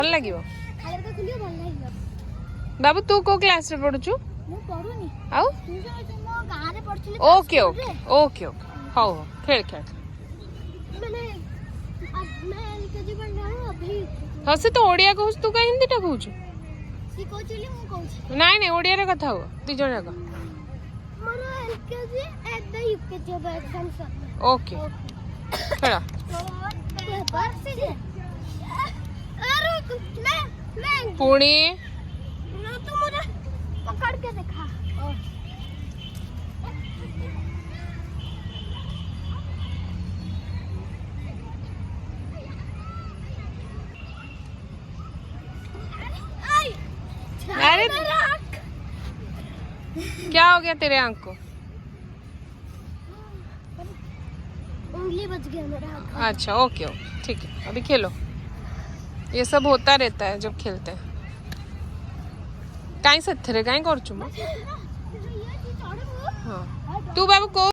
भल लगे बाबू तू को क्लास रे पढुछु आउ okay okay okay okay how खेल खेल हाँ से तो ओडिया कहूँ तू कहीं हिंदी टा कहूँ नाई नाई ओडिया रे कथा हो दी जण जाक ओके खेल पुणी पकड़ के देखा अरे क्या हो गया तेरे आंख को उंगली बच गया मेरा हाथ। अच्छा ओके ओके ठीक है अभी खेलो ये सब होता रहता है जब खेलते हैं कहीं से थे कहीं कर हाँ तू बाबू को